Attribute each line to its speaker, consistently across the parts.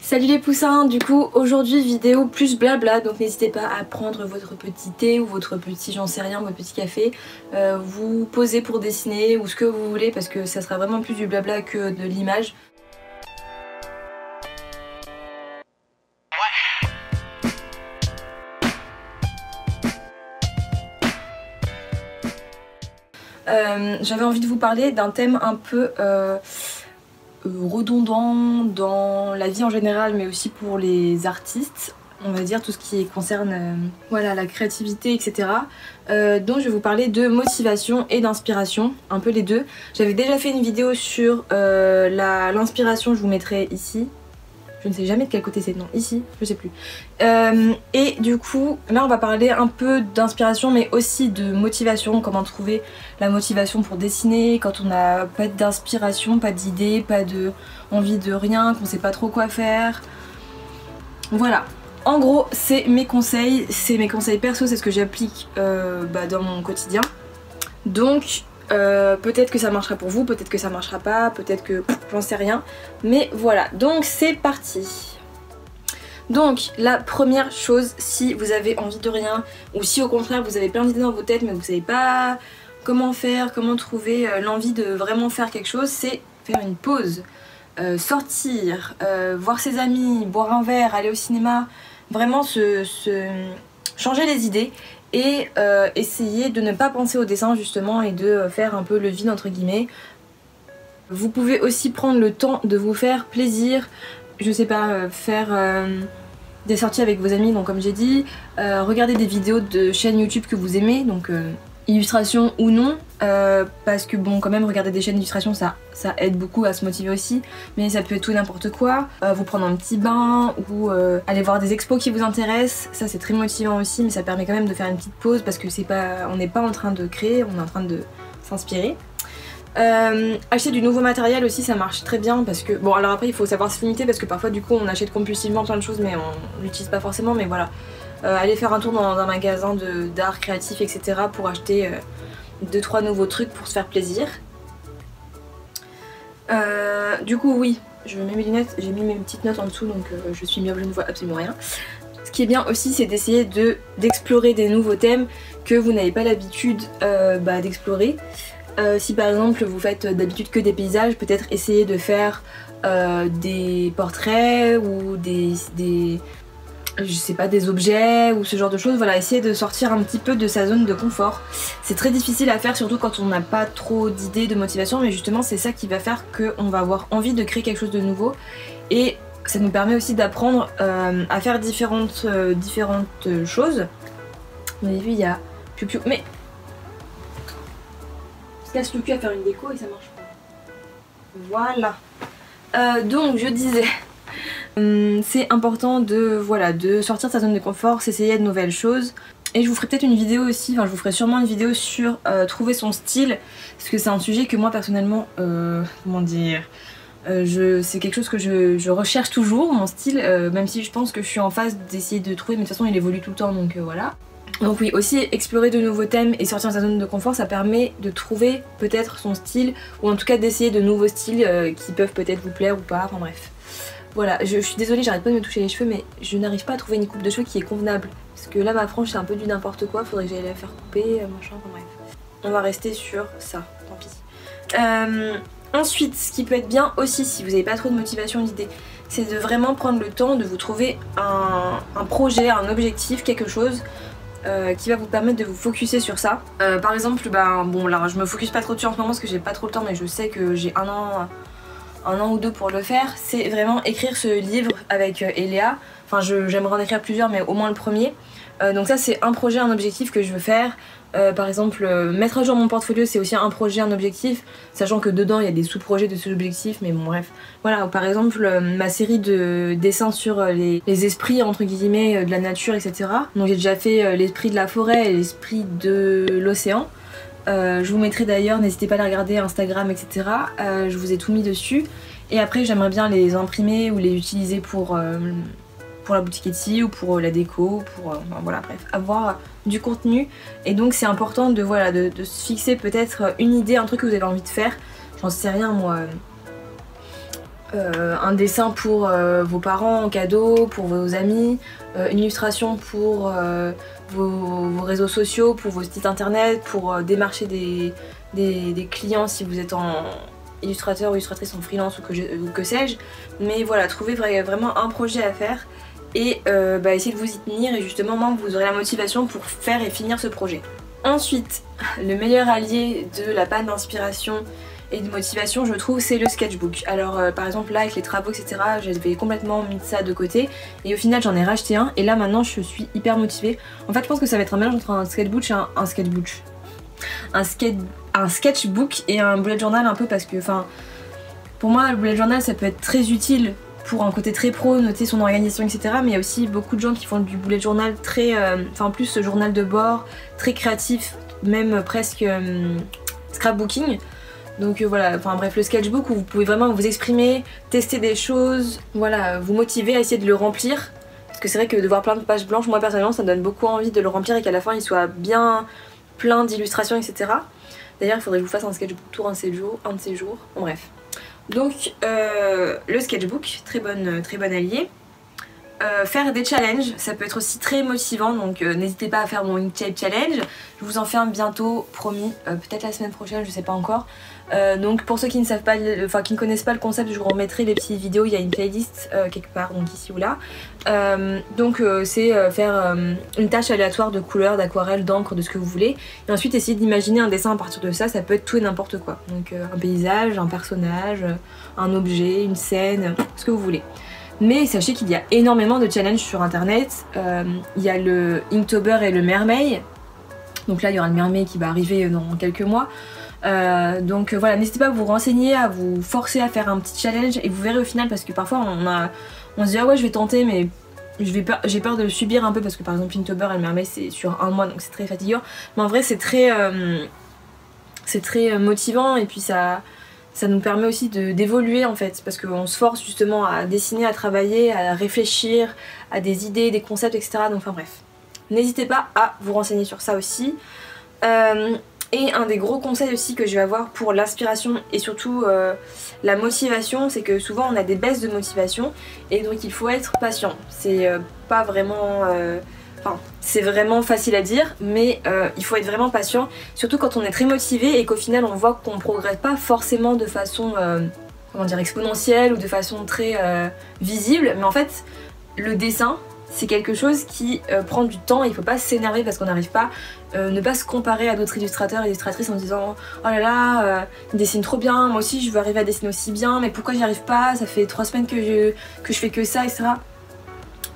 Speaker 1: Salut les poussins, du coup aujourd'hui vidéo plus blabla, donc n'hésitez pas à prendre votre petit thé ou votre petit j'en sais rien, votre petit café, vous poser pour dessiner ou ce que vous voulez parce que ça sera vraiment plus du blabla que de l'image. J'avais envie de vous parler d'un thème un peu redondant dans la vie en général mais aussi pour les artistes, on va dire tout ce qui concerne voilà, la créativité etc. Donc je vais vous parler de motivation et d'inspiration, un peu les deux. J'avais déjà fait une vidéo sur l'inspiration, je vous mettrai ici. Je ne sais jamais de quel côté c'est, non, ici, je sais plus. Et du coup, là on va parler un peu d'inspiration mais aussi de motivation, comment trouver la motivation pour dessiner quand on n'a pas d'inspiration, pas d'idée, pas de envie de rien, qu'on sait pas trop quoi faire. Voilà, en gros c'est mes conseils perso, c'est ce que j'applique dans mon quotidien. Donc peut-être que ça marchera pour vous, peut-être que ça marchera pas, peut-être que j'en sais rien, mais voilà, donc c'est parti. Donc la première chose, si vous avez envie de rien ou si au contraire vous avez plein d'idées dans vos têtes mais vous savez pas comment faire, comment trouver l'envie de vraiment faire quelque chose, c'est faire une pause, sortir, voir ses amis, boire un verre, aller au cinéma, vraiment changer les idées et essayer de ne pas penser au dessin justement et de faire un peu le vide entre guillemets. Vous pouvez aussi prendre le temps de vous faire plaisir, je sais pas, faire des sorties avec vos amis, donc comme j'ai dit, regarder des vidéos de chaînes YouTube que vous aimez, donc illustration ou non, parce que bon quand même regarder des chaînes d'illustration ça aide beaucoup à se motiver aussi, mais ça peut être tout n'importe quoi, vous prendre un petit bain ou aller voir des expos qui vous intéressent, ça c'est très motivant aussi, mais ça permet quand même de faire une petite pause parce que on n'est pas en train de créer, on est en train de s'inspirer. Acheter du nouveau matériel aussi ça marche très bien parce que bon alors après il faut savoir se limiter parce que parfois du coup on achète compulsivement plein de choses mais on l'utilise pas forcément, mais voilà. Aller faire un tour dans un magasin d'art créatif etc pour acheter 2-3 nouveaux trucs pour se faire plaisir. Du coup oui, je mets mes lunettes, j'ai mis mes petites notes en dessous donc je suis myope, je ne vois absolument rien. Ce qui est bien aussi c'est d'essayer d'explorer des nouveaux thèmes que vous n'avez pas l'habitude d'explorer. Si par exemple vous faites d'habitude que des paysages, peut-être essayer de faire des portraits ou je sais pas, des objets ou ce genre de choses. Voilà, essayer de sortir un petit peu de sa zone de confort. C'est très difficile à faire surtout quand on n'a pas trop d'idées, de motivation, mais justement c'est ça qui va faire qu'on va avoir envie de créer quelque chose de nouveau et ça nous permet aussi d'apprendre à faire différentes choses. Vous avez vu, il y a Piu Piu, mais je casse le cul à faire une déco et ça marche pas. Voilà. Donc je disais, c'est important de sortir de sa zone de confort, s'essayer de nouvelles choses. Et je vous ferai peut-être une vidéo aussi, enfin je vous ferai sûrement une vidéo sur trouver son style, parce que c'est un sujet que moi personnellement, comment dire, c'est quelque chose que je recherche toujours, mon style, même si je pense que je suis en phase d'essayer de trouver, mais de toute façon il évolue tout le temps donc voilà. Donc oui, aussi explorer de nouveaux thèmes et sortir de sa zone de confort, ça permet de trouver peut-être son style, ou en tout cas d'essayer de nouveaux styles qui peuvent peut-être vous plaire ou pas, enfin bref. Voilà, je suis désolée, j'arrête pas de me toucher les cheveux mais je n'arrive pas à trouver une coupe de cheveux qui est convenable. Parce que là ma frange c'est un peu du n'importe quoi, faudrait que j'aille la faire couper, machin, enfin bref. On va rester sur ça, tant pis. Ensuite, ce qui peut être bien aussi si vous n'avez pas trop de motivation, d'idées, c'est de vraiment prendre le temps de vous trouver un projet, un objectif, quelque chose qui va vous permettre de vous focuser sur ça. Par exemple, bon là je me focus pas trop dessus en ce moment parce que j'ai pas trop le temps, mais je sais que j'ai un an ou deux pour le faire. C'est vraiment écrire ce livre avec Eléa. Enfin j'aimerais en écrire plusieurs mais au moins le premier. Donc ça c'est un projet, un objectif que je veux faire. Par exemple mettre à jour mon portfolio c'est aussi un projet, un objectif, sachant que dedans il y a des sous-projets de ce objectif, mais bon bref. Voilà, par exemple ma série de dessins sur les esprits entre guillemets de la nature etc. Donc j'ai déjà fait l'esprit de la forêt et l'esprit de l'océan. Je vous mettrai d'ailleurs, n'hésitez pas à les regarder, Instagram etc. Je vous ai tout mis dessus. Et après j'aimerais bien les imprimer ou les utiliser pour la boutique Etsy ou pour la déco, enfin, voilà bref, avoir du contenu. Et donc c'est important de se fixer peut-être une idée, un truc que vous avez envie de faire. J'en sais rien moi. un dessin pour vos parents en cadeau, pour vos amis, une illustration pour vos réseaux sociaux, pour vos sites internet, pour démarcher des clients si vous êtes en illustrateur ou illustratrice en freelance ou que sais-je. Mais voilà, trouvez vraiment un projet à faire et essayez de vous y tenir et justement vous aurez la motivation pour faire et finir ce projet. Ensuite, le meilleur allié de la panne d'inspiration et de motivation, je trouve, c'est le sketchbook. Alors par exemple là avec les travaux etc, j'avais complètement mis ça de côté et au final j'en ai racheté un et là maintenant je suis hyper motivée. En fait je pense que ça va être un mélange entre un sketchbook et un sketchbook et un bullet journal un peu, parce que enfin pour moi le bullet journal ça peut être très utile pour un côté très pro, noter son organisation etc, mais il y a aussi beaucoup de gens qui font du bullet journal très, en plus ce journal de bord, très créatif, même presque scrapbooking. Donc voilà, enfin bref, le sketchbook où vous pouvez vraiment vous exprimer, tester des choses, voilà, vous motiver à essayer de le remplir. Parce que c'est vrai que de voir plein de pages blanches, moi personnellement ça me donne beaucoup envie de le remplir et qu'à la fin il soit bien plein d'illustrations etc. D'ailleurs il faudrait que je vous fasse un sketchbook tour un de ces jours, bon bref. Donc le sketchbook, très bonne alliée. Faire des challenges, ça peut être aussi très motivant, donc n'hésitez pas à faire mon Inkscape challenge. Je vous en fais un bientôt, promis, peut-être la semaine prochaine, je sais pas encore. Donc pour ceux qui ne savent pas, qui ne connaissent pas le concept, je vous remettrai les petites vidéos, il y a une playlist quelque part, donc ici ou là. C'est faire une tâche aléatoire de couleurs, d'aquarelle, d'encre, de ce que vous voulez. Et ensuite essayer d'imaginer un dessin à partir de ça, ça peut être tout et n'importe quoi. Donc un paysage, un personnage, un objet, une scène, ce que vous voulez. Mais sachez qu'il y a énormément de challenges sur internet. Il y a le Inktober et le Mermaid. Donc là il y aura le Mermaid qui va arriver dans quelques mois. Voilà, n'hésitez pas à vous renseigner, à vous forcer à faire un petit challenge et vous verrez au final, parce que parfois on se dit ah ouais je vais tenter mais j'ai peur de le subir un peu, parce que par exemple Inktober et le Mermaid c'est sur un mois donc c'est très fatigant. Mais en vrai c'est très motivant et puis ça nous permet aussi d'évoluer en fait, parce qu'on se force justement à dessiner, à travailler, à réfléchir à des idées, des concepts etc. Donc enfin bref, n'hésitez pas à vous renseigner sur ça aussi. Et un des gros conseils aussi que je vais avoir pour l'inspiration et surtout la motivation, c'est que souvent on a des baisses de motivation et donc il faut être patient. C'est pas vraiment... Enfin, c'est vraiment facile à dire, mais il faut être vraiment patient, surtout quand on est très motivé et qu'au final on voit qu'on progresse pas forcément de façon comment dire, exponentielle ou de façon très visible, mais en fait le dessin c'est quelque chose qui prend du temps et il faut pas s'énerver parce qu'on n'arrive pas, ne pas se comparer à d'autres illustrateurs et illustratrices en disant oh là là, il dessine trop bien, moi aussi je veux arriver à dessiner aussi bien, mais pourquoi j'y arrive pas, ça fait 3 semaines que je fais que ça, etc.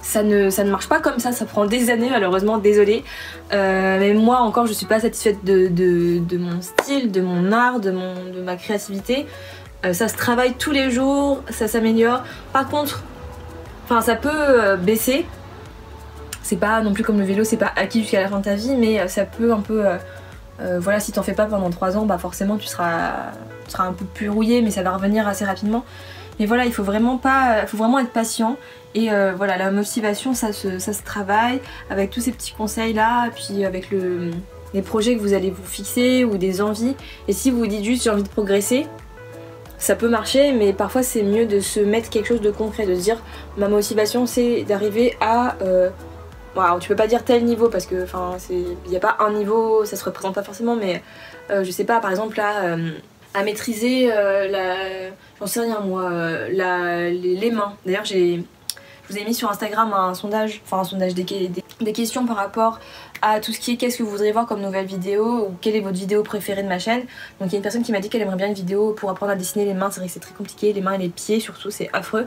Speaker 1: Ça ne marche pas comme ça prend des années malheureusement, désolée. Mais moi encore je suis pas satisfaite de mon style, de mon art, de ma créativité. Ça se travaille tous les jours, ça s'améliore. Par contre, ça peut baisser. C'est pas non plus comme le vélo, c'est pas acquis jusqu'à la fin de ta vie, mais ça peut un peu... voilà, si t'en fais pas pendant 3 ans, bah forcément tu seras un peu plus rouillé, mais ça va revenir assez rapidement. Mais voilà, il faut vraiment être patient. Et voilà, la motivation, ça se travaille avec tous ces petits conseils là, puis avec les projets que vous allez vous fixer ou des envies. Et si vous vous dites juste j'ai envie de progresser, ça peut marcher, mais parfois c'est mieux de se mettre quelque chose de concret, de se dire ma motivation c'est d'arriver à... tu peux pas dire tel niveau parce que il n'y a pas un niveau, ça se représente pas forcément, mais je sais pas, par exemple là, à maîtriser j'en sais rien moi, les mains. D'ailleurs je vous ai mis sur Instagram un sondage, des questions par rapport à tout ce qui est qu'est-ce que vous voudriez voir comme nouvelle vidéo ou quelle est votre vidéo préférée de ma chaîne. Donc il y a une personne qui m'a dit qu'elle aimerait bien une vidéo pour apprendre à dessiner les mains. C'est vrai que c'est très compliqué, les mains et les pieds surtout, c'est affreux.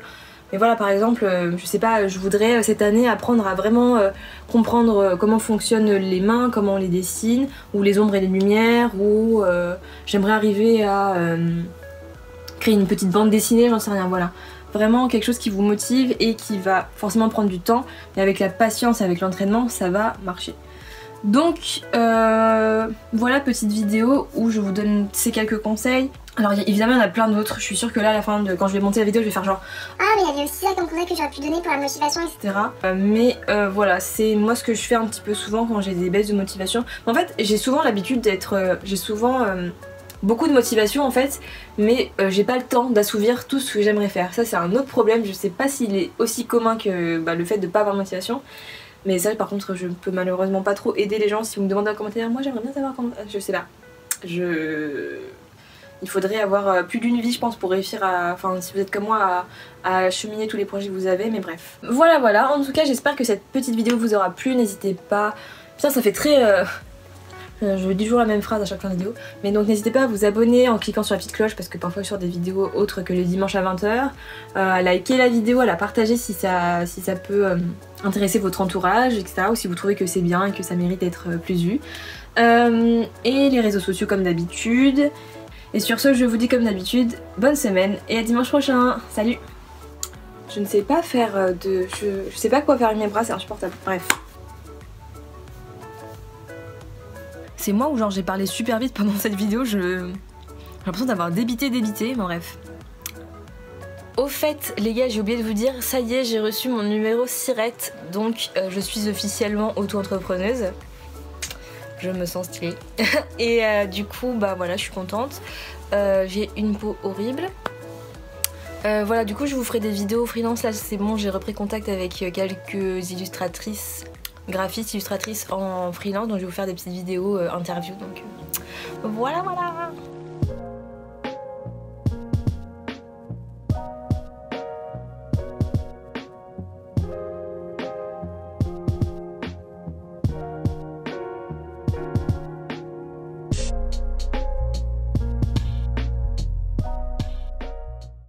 Speaker 1: Mais voilà, par exemple, je sais pas, je voudrais cette année apprendre à vraiment comprendre comment fonctionnent les mains, comment on les dessine, ou les ombres et les lumières, ou j'aimerais arriver à créer une petite bande dessinée, j'en sais rien, voilà. Vraiment quelque chose qui vous motive et qui va forcément prendre du temps, mais avec la patience et avec l'entraînement, ça va marcher. Donc voilà, petite vidéo où je vous donne ces quelques conseils. Alors évidemment il y en a plein d'autres, je suis sûre que là à la fin quand je vais monter la vidéo je vais faire genre
Speaker 2: ah mais il y avait aussi ça comme conseil que j'aurais pu donner pour la motivation
Speaker 1: etc. Voilà, c'est moi ce que je fais un petit peu souvent quand j'ai des baisses de motivation. En fait j'ai souvent l'habitude d'être, beaucoup de motivation en fait, mais j'ai pas le temps d'assouvir tout ce que j'aimerais faire. Ça c'est un autre problème, je sais pas s'il est aussi commun que le fait de pas avoir de motivation. Mais ça par contre je peux malheureusement pas trop aider les gens. Si vous me demandez en commentaire, moi j'aimerais bien savoir comment... Je sais pas. Il faudrait avoir plus d'une vie je pense pour réussir à... Enfin si vous êtes comme moi à cheminer tous les projets que vous avez, mais bref. Voilà, en tout cas j'espère que cette petite vidéo vous aura plu, n'hésitez pas... Putain ça fait très... Je dis toujours la même phrase à chaque fin de vidéo. Mais donc n'hésitez pas à vous abonner en cliquant sur la petite cloche parce que parfois je sors des vidéos autres que le dimanche à 20 h. À liker la vidéo, à la partager si ça peut intéresser votre entourage, etc. Ou si vous trouvez que c'est bien et que ça mérite d'être plus vu. Et les réseaux sociaux comme d'habitude. Et sur ce, je vous dis comme d'habitude, bonne semaine et à dimanche prochain. Salut! Je ne sais pas faire je sais pas quoi faire avec mes bras, c'est insupportable. Bref. C'est moi ou genre j'ai parlé super vite pendant cette vidéo, j'ai l'impression d'avoir débité, mais bref. Au fait les gars, j'ai oublié de vous dire, ça y est, j'ai reçu mon numéro SIRET, donc je suis officiellement auto-entrepreneuse. Je me sens stylée. Et du coup, bah voilà, je suis contente. J'ai une peau horrible. Voilà, du coup je vous ferai des vidéos freelance, là c'est bon, j'ai repris contact avec quelques illustratrices, graphistes, illustratrices en freelance, donc je vais vous faire des petites vidéos interviews, donc voilà.